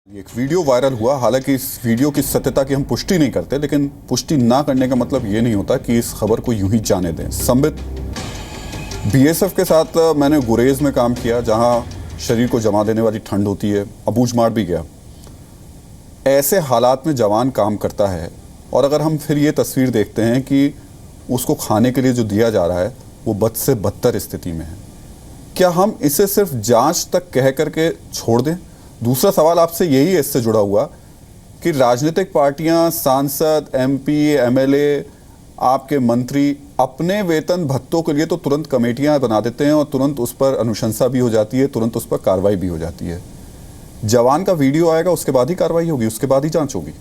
एक video viral हुआ। हालांकि इस वीडियो की सत्यता की हम पुष्टि नहीं करते, लेकिन पुष्टि ना करने का मतलब ये नहीं होता कि इस खबर को यूं ही जाने दें। संबित बीएसएफ के साथ मैंने गुरेज में काम किया, जहां शरीर को जमा देने वाली ठंड होती है। अबूझमाड़ भी गया। ऐसे हालात में जवान काम करता है, और अगर हम फिर ये तस्वीर देखते हैं कि उसको खाने के लिए जो दिया जा रहा है वो बद से बदतर स्थिति में है, क्या हम इसे सिर्फ जांच तक कह करके छोड़ दें? दूसरा सवाल आपसे यही है इससे जुड़ा हुआ कि राजनीतिक पार्टियां, सांसद, एमपी, एमएलए, आपके मंत्री अपने वेतन भत्तों के लिए तो तुरंत कमेटियां बना देते हैं और तुरंत उस पर अनुशंसा भी हो जाती है, तुरंत उस पर कार्रवाई भी हो जाती है। जवान का वीडियो आएगा, उसके बाद ही कार्रवाई होगी, उसके बाद ही जांच होगी।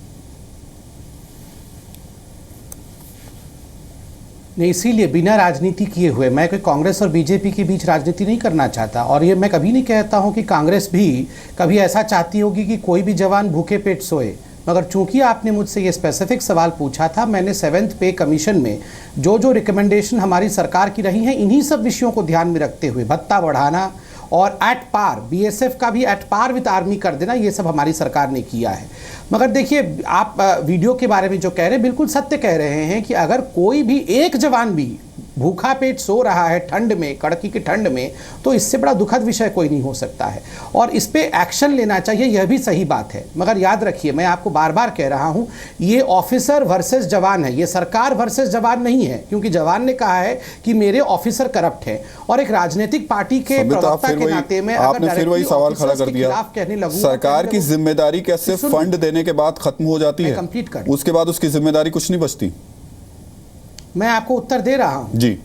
नहीं, इसीलिए बिना राजनीति किए हुए, मैं कोई कांग्रेस और बीजेपी के बीच राजनीति नहीं करना चाहता, और ये मैं कभी नहीं कहता हूं कि कांग्रेस भी कभी ऐसा चाहती होगी कि कोई भी जवान भूखे पेट सोए। मगर चूंकि आपने मुझसे ये स्पेसिफिक सवाल पूछा था, मैंने 7th पे कमीशन में जो जो रिकमेंडेशन हमारी सरकार की रही हैं, इन्हीं सब विषयों को ध्यान में रखते हुए भत्ता बढ़ाना और एट पार, बीएसएफ का भी एट पार विद आर्मी कर देना, ये सब हमारी सरकार ने किया है। मगर देखिए, आप वीडियो के बारे में जो कह रहे हैं बिल्कुल सत्य कह रहे हैं कि अगर कोई भी एक जवान भी भूखा पेट सो रहा है ठंड में, कड़की की ठंड में, तो इससे बड़ा दुखद विषय कोई नहीं हो सकता है, और इस पे एक्शन लेना चाहिए, यह भी सही बात है। मगर याद रखिए, मैं आपको बार बार कह रहा हूं, ये ऑफिसर वर्सेस जवान है, ये सरकार वर्सेस जवान नहीं है, क्योंकि जवान ने कहा है कि मेरे ऑफिसर करप्ट हैं, और एक राजनीतिक पार्टी के प्रवक्ता के नाते में आपने फिर वही सवाल खड़ा कर दिया। सरकार की जिम्मेदारी क्या सिर्फ फंड देने के बाद खत्म हो जाती है? कंप्लीट कर, उसके बाद उसकी जिम्मेदारी कुछ नहीं बचती। मैं आपको उत्तर दे रहा हूं जी,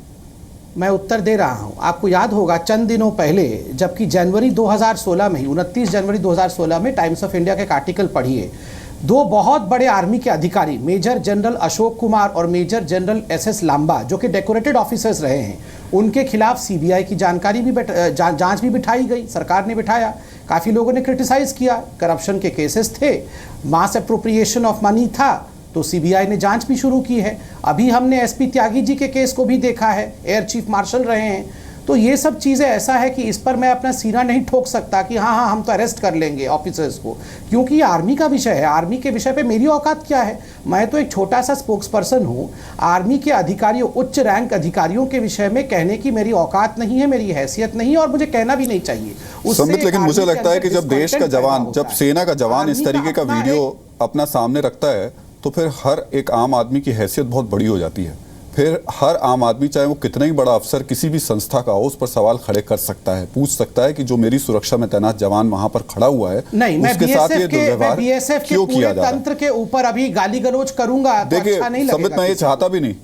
मैं उत्तर दे रहा हूं। आपको याद होगा चंद दिनों पहले, जबकि जनवरी 2016 में ही, 29 जनवरी 2016 में टाइम्स ऑफ इंडिया का एक आर्टिकल पढ़िए, दो बहुत बड़े आर्मी के अधिकारी, मेजर जनरल अशोक कुमार और मेजर जनरल एसएस लांबा, जो कि डेकोरेटेड ऑफिसर्स रहे हैं, उनके खिलाफ सीबीआई की जानकारी भी जांच भी बिठाई गई, सरकार ने बिठाया। काफ़ी लोगों ने क्रिटिसाइज किया, करप्शन के केसेस थे, मास अप्रोप्रिएशन ऑफ मनी था, तो सीबीआई ने जांच भी शुरू की है। अभी हमने एसपी त्यागी जी के केस को भी देखा है, एयर चीफ मार्शल रहे हैं। तो ये सब चीज़ें ऐसा है कि इस पर मैं अपना सीना नहीं ठोक सकता कि हाँ हम तो अरेस्ट कर लेंगे ऑफिसर्स को, क्योंकि ये आर्मी का विषय है। आर्मी के विषय पे मेरी औकात क्या है? मैं तो एक छोटा सा स्पोक्स पर्सन हूँ। आर्मी के अधिकारियों, उच्च रैंक अधिकारियों के विषय में कहने की मेरी औकात नहीं है, मेरी हैसियत नहीं है, और मुझे कहना भी नहीं चाहिए। संबित, लेकिन मुझे लगता है कि जब देश का जवान, जब सेना का जवान इस तरीके का वीडियो अपना सामने रखता है, तो फिर हर एक आम आदमी की हैसियत बहुत बड़ी हो जाती है। फिर हर आम आदमी, चाहे वो कितना ही बड़ा अफसर किसी भी संस्था का हो, उस पर सवाल खड़े कर सकता है, पूछ सकता है कि जो मेरी सुरक्षा में तैनात जवान वहां पर खड़ा हुआ है, नहीं, उसके साथ ये दुर्व्यवहार क्यों किया जा रहा है? तंत्र के ऊपर अभी गाली गलौज करूंगा तो अच्छा नहीं लगेगा। संबित, मैं ये चाहता भी नहीं।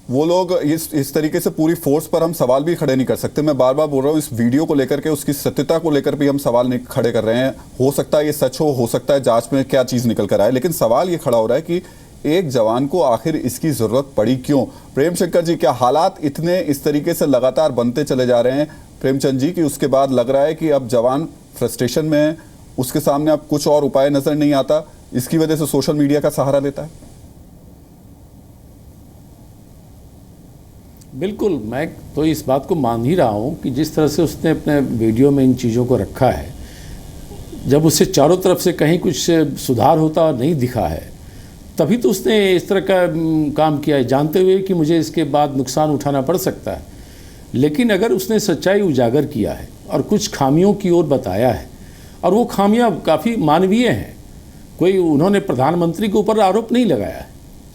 वो लोग इस तरीके से पूरी फोर्स पर हम सवाल भी खड़े नहीं कर सकते। मैं बार बार बोल रहा हूँ, इस वीडियो को लेकर के, उसकी सत्यता को लेकर भी हम सवाल नहीं खड़े कर रहे हैं। हो सकता है ये सच हो सकता है जांच में क्या चीज निकल कर आए, लेकिन सवाल ये खड़ा हो रहा है कि एक जवान को आखिर इसकी जरूरत पड़ी क्यों? प्रेम शंकर जी, क्या हालात इतने इस तरीके से लगातार बनते चले जा रहे हैं प्रेमचंद जी, कि उसके बाद लग रहा है कि अब जवान फ्रस्ट्रेशन में है, उसके सामने अब कुछ और उपाय नजर नहीं आता, इसकी वजह से सोशल मीडिया का सहारा लेता है? बिल्कुल, मैं तो इस बात को मान ही रहा हूं कि जिस तरह से उसने अपने वीडियो में इन चीज़ों को रखा है, जब उससे चारों तरफ से कहीं कुछ सुधार होता नहीं दिखा है, तभी तो उसने इस तरह का काम किया है, जानते हुए कि मुझे इसके बाद नुकसान उठाना पड़ सकता है। लेकिन अगर उसने सच्चाई उजागर किया है और कुछ खामियों की ओर बताया है, और वो खामियां काफ़ी मानवीय हैं, कोई उन्होंने प्रधानमंत्री के ऊपर आरोप नहीं लगाया है।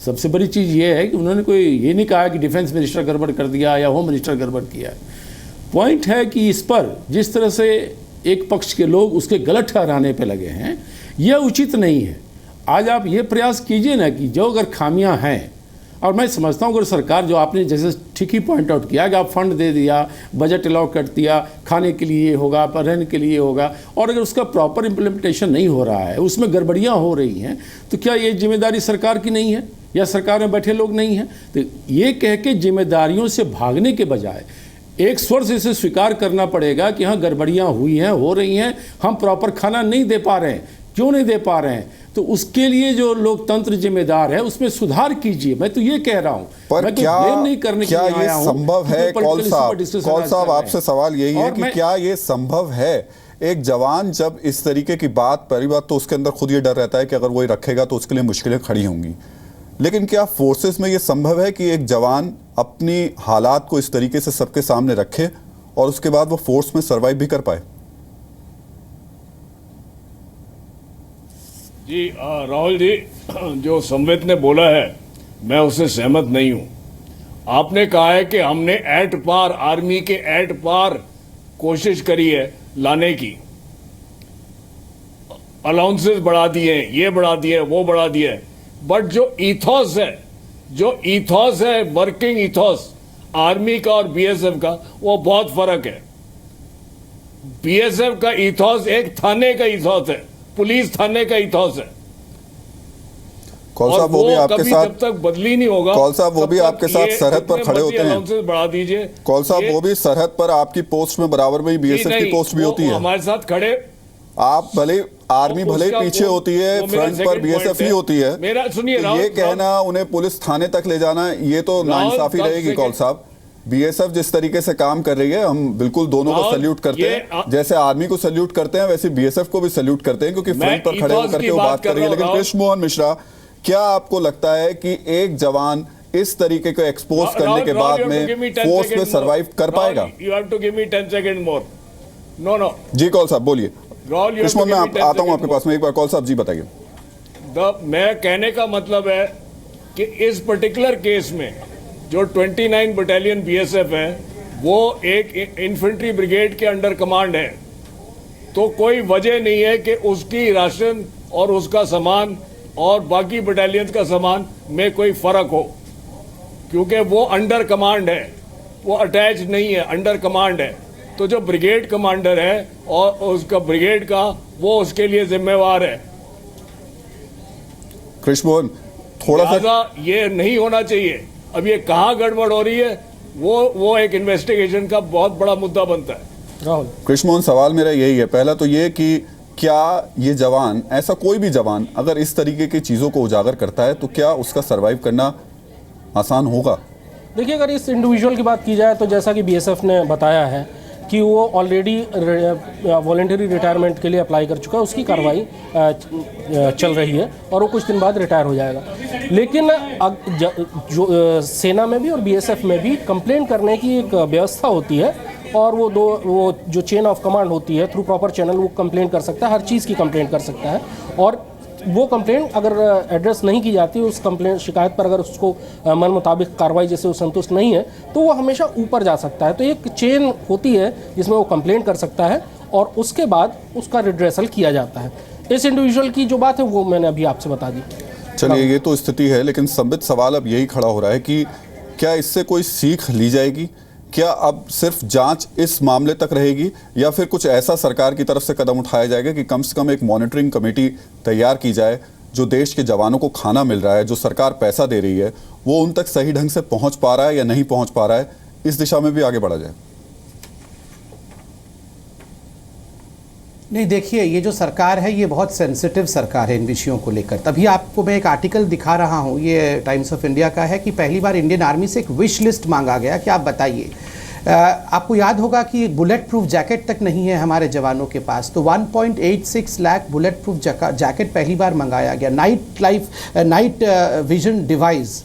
सबसे बड़ी चीज़ ये है कि उन्होंने कोई ये नहीं कहा कि डिफेंस मिनिस्टर गड़बड़ कर दिया या होम मिनिस्टर गड़बड़ किया। पॉइंट है कि इस पर जिस तरह से एक पक्ष के लोग उसके गलत ठहराने पे लगे हैं, यह उचित नहीं है। आज आप ये प्रयास कीजिए ना कि जो अगर खामियां हैं, और मैं समझता हूँ अगर सरकार, जो आपने जैसे ठीक ही पॉइंट आउट किया कि आप फंड दे दिया, बजट अलाउ कर दिया, खाने के लिए होगा, रहने के लिए होगा, और अगर उसका प्रॉपर इम्प्लीमेंटेशन नहीं हो रहा है, उसमें गड़बड़ियाँ हो रही हैं, तो क्या ये जिम्मेदारी सरकार की नहीं है या सरकार में बैठे लोग नहीं हैं? तो ये कह के जिम्मेदारियों से भागने के बजाय एक स्वर से इसे स्वीकार करना पड़ेगा कि हाँ गड़बड़ियाँ हुई हैं, हो रही हैं, हम प्रॉपर खाना नहीं दे पा रहे हैं। क्यों नहीं दे पा रहे हैं? तो उसके लिए जो लोकतंत्र जिम्मेदार है उसमें सुधार कीजिए। मैं तो ये कह रहा हूं, पर मैं क्या नहीं करने क्या ये संभव है? कौल साहब, आपसे सवाल यही है कि क्या ये संभव है एक जवान जब इस तरीके की बात, पहली बात तो उसके अंदर खुद ये डर रहता है कि अगर वो ये रखेगा तो उसके लिए मुश्किलें खड़ी होंगी, लेकिन क्या फोर्सेस में ये संभव है कि एक जवान अपनी हालात को इस तरीके से सबके सामने रखे और उसके बाद वो फोर्स में सरवाइव भी कर पाए? जी राहुल जी, जो संबित ने बोला है मैं उससे सहमत नहीं हूं। आपने कहा है कि हमने एट पार, आर्मी के एट पार कोशिश करी है लाने की, अलाउंसेस बढ़ा दिए, ये बढ़ा दिए, वो बढ़ा दिए, बट जो ईथॉस है, वर्किंग ईथॉस आर्मी का और बीएसएफ का, वो बहुत फर्क है। बीएसएफ का ईथॉस एक थाने का ईथॉस है, पुलिस थाने का ईथॉस है। कौल साहब वो भी आपके साथ, जब तक बदली नहीं होगा, कौल साहब वो भी आपके साथ सरहद पर खड़े होते हैं, बढ़ा दीजिए। कौल साहब वो भी सरहद पर आपकी पोस्ट में बराबर में बीएसएफ की पोस्ट भी होती है, हमारे साथ खड़े। आप भले आर्मी भले पीछे होती है, फ्रंट पर बीएसएफ ही होती है। मेरा सुनिए, ये कहना उन्हें पुलिस थाने तक ले जाना, ये तो नाइंसाफी रहेगी। कौल साहब, बीएसएफ जिस तरीके से काम कर रही है, हम बिल्कुल दोनों को सैल्यूट करते हैं, जैसे आर्मी को सैल्यूट करते हैं वैसे बीएसएफ को भी सैल्यूट करते हैं, क्योंकि फ्रंट पर खड़े होकर के वो बात कर रही है। लेकिन कृष्ण मोहन मिश्रा, क्या आपको लगता है कि एक जवान इस तरीके को एक्सपोज करने के बाद में फोर्स में सरवाइव कर पाएगा? You have to give me 10 second more. No जी कौल साहब बोलिए। कृष्ण मोहन, मैं आता हूं आपके पास में एक बार। कौल साहब जी बताइए। मैं कहने का मतलब है कि इस पर्टिकुलर केस में जो 29 बटालियन बीएसएफ है, वो एक इन्फेंट्री ब्रिगेड के अंडर कमांड है, तो कोई वजह नहीं है कि उसकी राशन और उसका सामान और बाकी बटालियन का सामान में कोई फर्क हो, क्योंकि वो अंडर कमांड है, वो अटैच नहीं है, अंडर कमांड है। तो जो ब्रिगेड कमांडर है और उसका ब्रिगेड का, वो उसके लिए जिम्मेवार है। कृष्ण मोहन, थोड़ा सा ये नहीं होना चाहिए। अब ये कहाँ गड़बड़ हो रही है, वो एक इन्वेस्टिगेशन का बहुत बड़ा मुद्दा बनता है। राहुल, कृष्ण मोहन, सवाल मेरा यही है, पहला तो ये कि क्या ये जवान, ऐसा कोई भी जवान अगर इस तरीके की चीज़ों को उजागर करता है तो क्या उसका सरवाइव करना आसान होगा? देखिए, अगर इस इंडिविजुअल की बात की जाए तो जैसा कि बीएसएफ ने बताया है कि वो ऑलरेडी वॉलेंटरी रिटायरमेंट के लिए अप्लाई कर चुका है, उसकी कार्रवाई चल रही है और वो कुछ दिन बाद रिटायर हो जाएगा। लेकिन जो सेना में भी और बीएसएफ में भी कंप्लेंट करने की एक व्यवस्था होती है, और वो जो चेन ऑफ कमांड होती है, थ्रू प्रॉपर चैनल वो कंप्लेंट कर सकता है, हर चीज़ की कंप्लेंट कर सकता है। और वो कंप्लेंट अगर एड्रेस नहीं की जाती, उस कंप्लेंट शिकायत पर अगर उसको मन मुताबिक कार्रवाई जैसे वो संतुष्ट नहीं है, तो वो हमेशा ऊपर जा सकता है। तो एक चेन होती है जिसमें वो कंप्लेंट कर सकता है और उसके बाद उसका रिड्रेसल किया जाता है। इस इंडिविजुअल की जो बात है वो मैंने अभी आपसे बता दी। चलिए, ये तो स्थिति है, लेकिन संबित सवाल अब यही खड़ा हो रहा है कि क्या इससे कोई सीख ली जाएगी? क्या अब सिर्फ जांच इस मामले तक रहेगी, या फिर कुछ ऐसा सरकार की तरफ से कदम उठाया जाएगा कि कम से कम एक मॉनिटरिंग कमेटी तैयार की जाए, जो देश के जवानों को खाना मिल रहा है, जो सरकार पैसा दे रही है, वो उन तक सही ढंग से पहुंच पा रहा है या नहीं पहुंच पा रहा है, इस दिशा में भी आगे बढ़ा जाए? नहीं, देखिए, ये जो सरकार है ये बहुत सेंसिटिव सरकार है इन विषयों को लेकर। तभी आपको मैं एक आर्टिकल दिखा रहा हूँ, ये टाइम्स ऑफ इंडिया का है, कि पहली बार इंडियन आर्मी से एक विश लिस्ट मांगा गया कि आप बताइए। आपको याद होगा कि बुलेट प्रूफ जैकेट तक नहीं है हमारे जवानों के पास, तो 1.86 लाख बुलेट प्रूफ जैकेट पहली बार मंगाया गया। नाइट विजन डिवाइस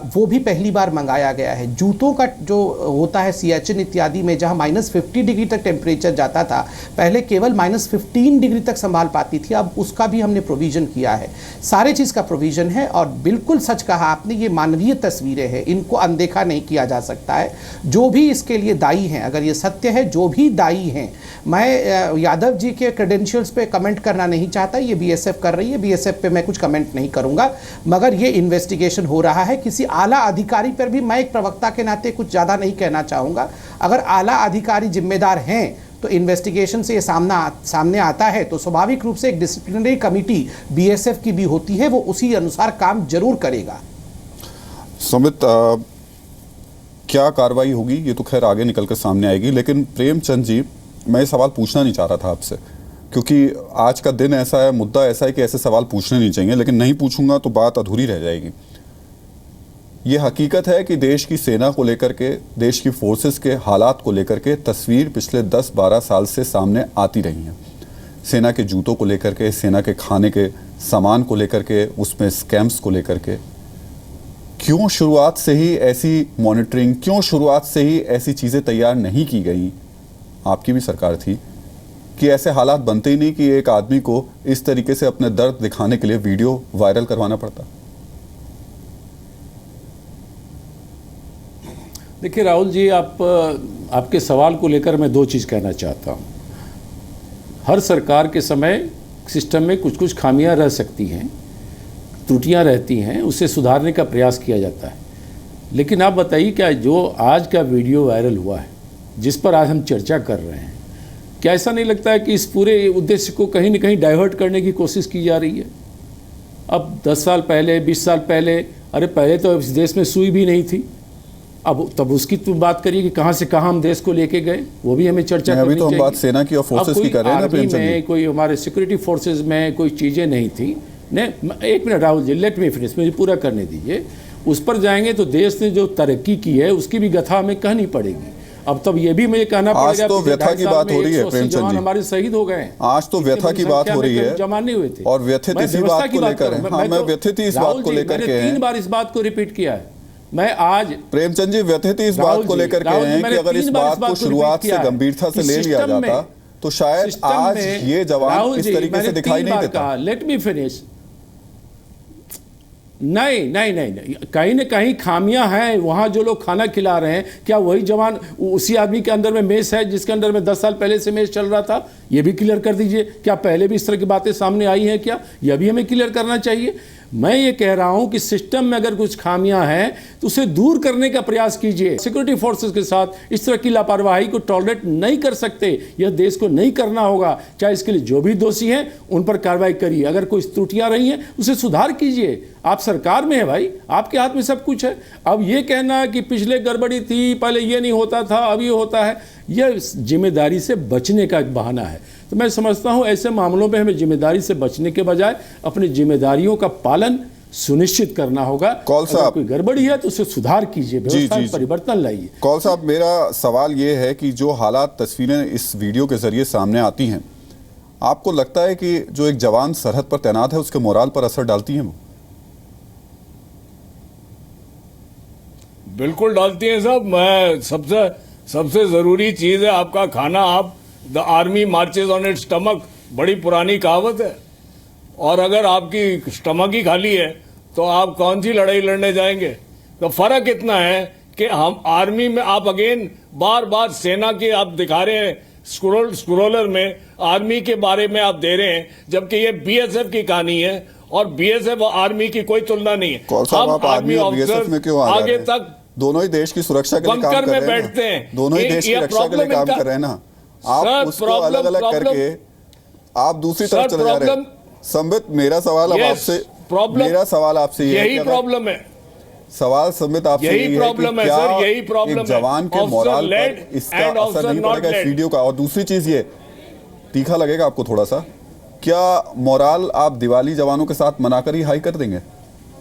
वो भी पहली बार मंगाया गया है। जूतों का जो होता है सियाचिन इत्यादि में, जहां -50 डिग्री तक टेम्परेचर जाता था, पहले केवल -15 डिग्री तक संभाल पाती थी, अब उसका भी हमने प्रोविज़न किया है। सारे चीज़ का प्रोविज़न है, और बिल्कुल सच कहा आपने, ये मानवीय तस्वीरें हैं, इनको अनदेखा नहीं किया जा सकता है। जो भी इसके लिए दायी हैं, अगर ये सत्य है, जो भी दायी हैं, मैं यादव जी के क्रेडेंशियल्स पे कमेंट करना नहीं चाहता, ये बीएसएफ कर रही है, बीएसएफ पे मैं कुछ कमेंट नहीं करूंगा, मगर ये इन्वेस्टिगेशन हो रहा है। किसी आला अधिकारी पर भी मैं एक प्रवक्ता के नाते कुछ ज़्यादा नहीं कहना चाहूँगा। अगर आला अधिकारी जिम्मेदार हैं तो इन्वेस्टिगेशन से ये सामने आता है तो स्वाभाविक रूप से एक डिसिप्लिनरी कमेटी बीएसएफ की भी होती है, वो उसी अनुसार काम जरूर करेगा। सुमित, क्या कार्रवाई होगी ये तो खैर आगे निकल कर सामने आएगी, लेकिन प्रेमचंद जी, मैं ये सवाल पूछना नहीं चाह रहा था आपसे, क्योंकि आज का दिन ऐसा है, मुद्दा ऐसा है कि ऐसे सवाल पूछने नहीं चाहिए, लेकिन नहीं पूछूंगा तो बात अधूरी रह जाएगी। ये हकीकत है कि देश की सेना को लेकर के, देश की फोर्सेस के हालात को लेकर के तस्वीर पिछले 10-12 साल से सामने आती रही है। सेना के जूतों को लेकर के, सेना के खाने के सामान को लेकर के, उसमें स्कैम्स को लेकर के। क्यों शुरुआत से ही ऐसी मॉनिटरिंग, क्यों शुरुआत से ही ऐसी चीज़ें तैयार नहीं की गई? आपकी भी सरकार थी कि ऐसे हालात बनते ही नहीं कि एक आदमी को इस तरीके से अपने दर्द दिखाने के लिए वीडियो वायरल करवाना पड़ता। देखिए राहुल जी, आपके सवाल को लेकर मैं दो चीज़ कहना चाहता हूँ। हर सरकार के समय सिस्टम में कुछ कुछ खामियां रह सकती हैं, त्रुटियां रहती हैं, उसे सुधारने का प्रयास किया जाता है। लेकिन आप बताइए, क्या जो आज का वीडियो वायरल हुआ है, जिस पर आज हम चर्चा कर रहे हैं, क्या ऐसा नहीं लगता है कि इस पूरे उद्देश्य को कहीं न कहीं डाइवर्ट करने की कोशिश की जा रही है? अब 10 साल पहले, 20 साल पहले, अरे पहले तो इस देश में सुई भी नहीं थी, अब तब उसकी तुम बात करिए कि कहाँ से कहाँ हम देश को लेके गए, वो भी हमें चर्चा करनी चाहिए। अभी तो हम बात सेना की और फोर्सेस की कर रहे हैं ना प्रेमचंद जी। कोई हमारे सिक्योरिटी फोर्सेस में कोई चीज़ें नहीं थी। एक minute Rahul ji, let me finish, मुझे पूरा करने दीजिए। उस पर जाएंगे तो देश ने जो तरक्की की है उसकी भी गाथा हमें कहनी पड़ेगी। अब तब ये भी मुझे कहना पड़ेगा, आज तो व्यथा की बात हो रही है प्रेमचंद जी, हमारे शहीद हो गए। आज तो व्यथा की बात हो रही है जमाने हुए थे और व्यथित इसी बात को लेकर है। हाँ, मैं व्यथित इस बात को लेकर के 3 बार इस बात को रिपीट किया है। मैं आज प्रेमचंद जी व्यथित इस बात को लेकर के हैं कि अगर इस बात को शुरुआत से गंभीरता से ले लिया जाता तो शायद आज ये जवान इस तरीके से दिखाई नहीं देता। Let me finish. नहीं, कहीं न कहीं खामियां हैं। वहाँ जो लोग खाना खिला रहे हैं, क्या वही जवान उसी आदमी के अंदर में मेस है जिसके अंदर में 10 साल पहले से मेस चल रहा था? ये भी क्लियर कर दीजिए। क्या पहले भी इस तरह की बातें सामने आई हैं क्या? यह भी हमें क्लियर करना चाहिए। मैं ये कह रहा हूं कि सिस्टम में अगर कुछ खामियां हैं तो उसे दूर करने का प्रयास कीजिए। सिक्योरिटी फोर्सेस के साथ इस तरह की लापरवाही को टॉलरेट नहीं कर सकते। यह देश को नहीं करना होगा। चाहे इसके लिए जो भी दोषी हैं उन पर कार्रवाई करिए। अगर कोई त्रुटियां रही हैं उसे सुधार कीजिए। आप सरकार में है भाई, आपके हाथ में सब कुछ है। अब ये कहना कि पिछले गड़बड़ी थी, पहले ये नहीं होता था, अब ये होता है, यह जिम्मेदारी से बचने का एक बहाना है। तो मैं समझता हूं ऐसे मामलों में हमें जिम्मेदारी से बचने के बजाय अपनी जिम्मेदारियों का पालन सुनिश्चित करना होगा। अगर कोई गड़बड़ी है तो उसे सुधार कीजिए, व्यवस्था में परिवर्तन लाइए। कौल साहब, मेरा सवाल ये है कि जो हालात, तस्वीरें इस वीडियो के जरिए सामने आती हैं, आपको लगता है कि जो एक जवान सरहद पर तैनात है उसके मोराल पर असर डालती हैं? वो बिल्कुल डालती हैं साहब। मैं सबसे जरूरी चीज है आपका खाना। आप the army marches on it's stomach, बड़ी पुरानी कहावत है। और अगर आपकी स्टमक ही खाली है तो आप कौन सी लड़ाई लड़ने जाएंगे? तो फर्क इतना है कि हम आर्मी में, आप अगेन बार बार सेना की आप दिखा रहे हैं, स्क्रोलर में आर्मी के बारे में आप दे रहे हैं, जबकि ये बीएसएफ की कहानी है और बीएसएफ और आर्मी की कोई तुलना नहीं है। हम आर्मी और बीएसएफ में क्यों आगे तक दोनों ही देश की सुरक्षा के लिए काम कर रहे हैं, दोनों ही देश की रक्षा के लिए काम कर रहे हैं ना। आप उसको अलग अलग करके आप दूसरी तरफ चले जा रहे हैं। संबित, मेरा सवाल अब आपसे, मेरा सवाल आपसे यही प्रॉब्लम है। सवाल संबित आपसे यही प्रॉब्लम है सर, यही प्रॉब्लम है। जवान के मोराल पर इसका असर नहीं पड़ेगा इस वीडियो का? और दूसरी चीज ये तीखा लगेगा आपको थोड़ा सा, क्या मोराल आप दिवाली जवानों के साथ मनाकर ही हाई कर देंगे,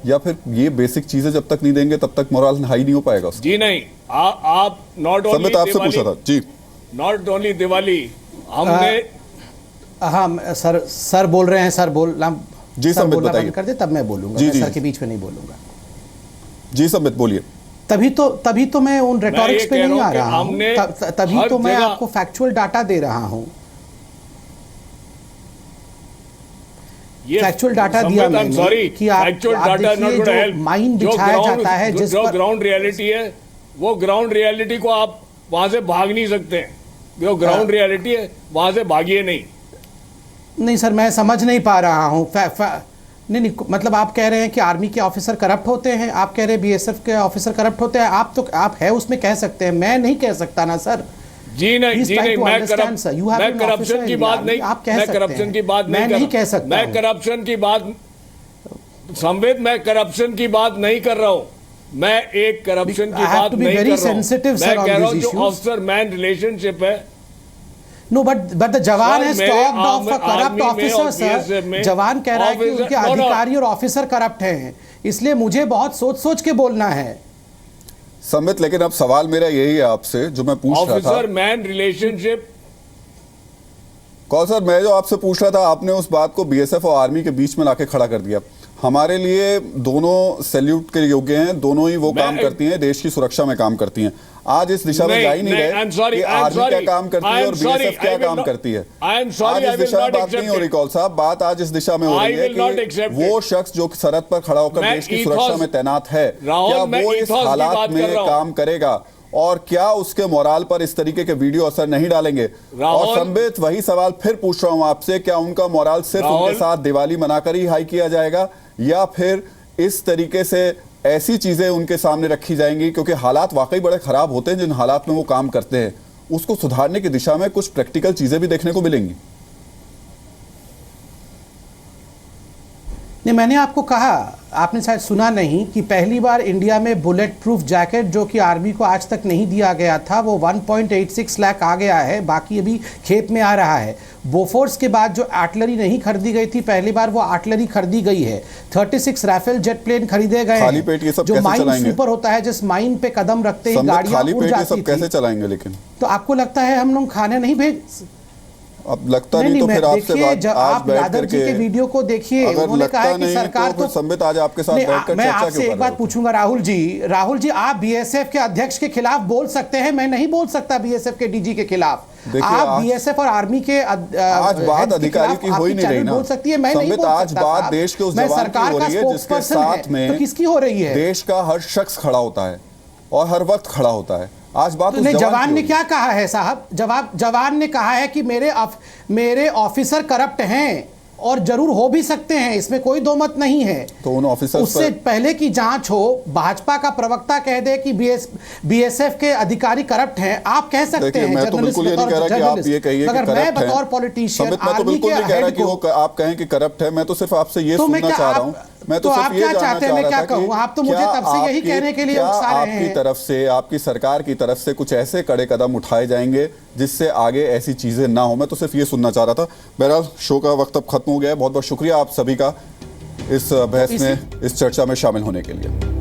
या फिर ये बेसिक चीजें जब तक नहीं देंगे तब तक मोराल हाई नहीं हो पाएगा? जी नहीं, आप नॉट ओनली संबित आपसे पूछा था जी, नॉट ओनली दिवाली, हमने हाँ सर बोल रहे हैं, सर बोलना जी। संबित बताइए, कर दे तब मैं बोलूंगा। जी, मैं जी, सर के बीच में नहीं बोलूंगा जी। संबित बोलिए। तभी तो मैं उन रेटोरिक्स पे नहीं आ रहा हूं, तभी तो मैं आपको फैक्चुअल डाटा दे रहा हूं। फैक्चुअल डाटा दिया मैंने कि आप देखिए जो माइन बिछाया जाता है, जिस जो ग्राउंड रियलिटी है, वो ग्राउंड रियलिटी को आप वहां से भाग नहीं सकते। जो ग्राउंड रियलिटी है वहां से भागिए नहीं सर, मैं समझ नहीं पा रहा हूं। नहीं, मतलब आप कह रहे हैं कि आर्मी के ऑफिसर करप्ट होते हैं, आप कह रहे हैं बीएसएफ के ऑफिसर करप्ट होते हैं। आप है उसमें कह सकते हैं, मैं नहीं कह सकता ना सर। जी नहीं, मैं करप्शन की बात नहीं, मैं करप्शन की बात नहीं कह सकता। मैं करप्शन की बात, संबित, मैं करप्शन की बात नहीं कर रहा हूं। मैं एक करप्शन की बात नहीं कर रहा हूं। मैं कह रहा हूं जो ऑफिसर मैन रिलेशनशिप है, नो बट द जवान सर, हैज मेरे talked of a corrupt army में ऑफिसर और सर। BSF में जवान कह रहा है कि ऑफिसर- उनके नो, नो। अधिकारी और ऑफिसर करप्ट हैं, इसलिए मुझे बहुत सोच सोच के बोलना है। संबित, लेकिन अब सवाल मेरा यही है आपसे जो मैं पूछ रहा था। ऑफिसर मैन रिलेशनशिप, कौन सर, मैं जो आपसे पूछ रहा था आपने उस बात को बीएसएफ और आर्मी के बीच में लाके खड़ा कर दिया। हमारे लिए दोनों सैल्यूट के योग्य हैं, दोनों ही वो काम करती हैं, देश की सुरक्षा में काम करती हैं। आज इस दिशा में जा ही नहीं रहे कि आर्मी क्या काम करती है और बीएसएफ क्या काम करती है। आज इस दिशा में बात नहीं हो रही कौल साहब, बात आज इस दिशा में हो रही है कि वो शख्स जो सरहद पर खड़ा होकर देश की सुरक्षा में तैनात है, क्या वो इस हालात में काम करेगा और क्या उसके मोराल पर इस तरीके के वीडियो असर नहीं डालेंगे। और संबित, वही सवाल फिर पूछ रहा हूं आपसे, क्या उनका मोराल सिर्फ उनके साथ दिवाली मनाकर ही हाई किया जाएगा या फिर इस तरीके से ऐसी चीजें उनके सामने रखी जाएंगी, क्योंकि हालात वाकई बड़े खराब होते हैं जिन हालात में वो काम करते हैं, उसको सुधारने की दिशा में कुछ प्रैक्टिकल चीजें भी देखने को मिलेंगी। नहीं, मैंने आपको कहा, आपने शायद सुना नहीं कि पहली बार इंडिया में बुलेट प्रूफ जैकेट जो कि आर्मी को आज तक नहीं दिया गया था वो 1.86 लाख आ गया है, बाकी अभी खेत में आ रहा है। बोफोर्स के बाद जो आर्टिलरी नहीं खरीदी गई थी, पहली बार वो आर्टिलरी खरीदी गई है। 36 राफेल जेट प्लेन खरीदे गए खाली हैं, पेट ये सब जो कैसे माइन चलाएंगे? स्वीपर होता है, जिस माइन पे कदम रखते ही संबित, गाड़ियां खाली उड़ पेट ये जाती सब कैसे थी। चलाएंगे? लेकिन तो आपको लगता है हम लोग खाने नहीं भेज, अब लगता नहीं तो मैं फिर आपसे देखिए, बात जब आज आप बैठ यादव जी के करके, वीडियो को देखिए, अगर उन्होंने कहा लगता है कि नहीं सरकार तो फिर संबित आज आपके साथ नहीं, बैठकर मैं चर्चा आपसे क्यों एक कर बात रहे पूछूंगा राहुल जी, आप बीएसएफ के अध्यक्ष के खिलाफ बोल सकते हैं, मैं नहीं बोल सकता बीएसएफ के डीजी के खिलाफ। आप बीएसएफ और आर्मी के आज बात अधिकारी की हो ही नहीं रही ना। बोल सकती है, मैं नहीं संबित, बोल आज सकता बात साहब। देश के उस मैं जवान की सरकार हो का रही है जिसके स्पोक्सपर्सन है, साथ में तो किसकी हो रही है? देश का हर शख्स खड़ा होता है और हर वक्त खड़ा होता है। आज बात तो उस नहीं, जवान जवान की ने हो रही क्या कहा है साहब? जवान ने कहा है कि मेरे ऑफिसर करप्ट हैं और जरूर हो भी सकते हैं, इसमें कोई दो मत नहीं है। तो उन ऑफिसर्स उससे पहले की जांच हो, भाजपा का प्रवक्ता कह दे कि बीएसएफ के अधिकारी करप्ट हैं, आप कह सकते हैं। मैं तो बिल्कुल ये नहीं कह रहा कि आप ये कहिए कि मगर मैं करप्ट बतौर है। पॉलिटिशियन संबित, मैं तो बिल्कुल नहीं कह रहा कि वो आप कहें कि करप्ट है, मैं तो सिर्फ आपसे ये तो मैं सुनना क्या चाह रहा हूं। मैं तो तो सिर्फ आप ये क्या जानना चाहते हैं, चाह मैं रहा क्या था कि कहूं? आप तो मुझे क्या तब से यही कहने के लिए क्या उकसा रहे आपकी हैं। तरफ से, आपकी सरकार की तरफ से कुछ ऐसे कड़े कदम उठाए जाएंगे जिससे आगे ऐसी चीजें ना हो? मैं तो सिर्फ ये सुनना चाह रहा था। बहरहाल, शो का वक्त अब खत्म हो गया है। बहुत बहुत शुक्रिया आप सभी का इस बहस में, इस चर्चा में शामिल होने के लिए।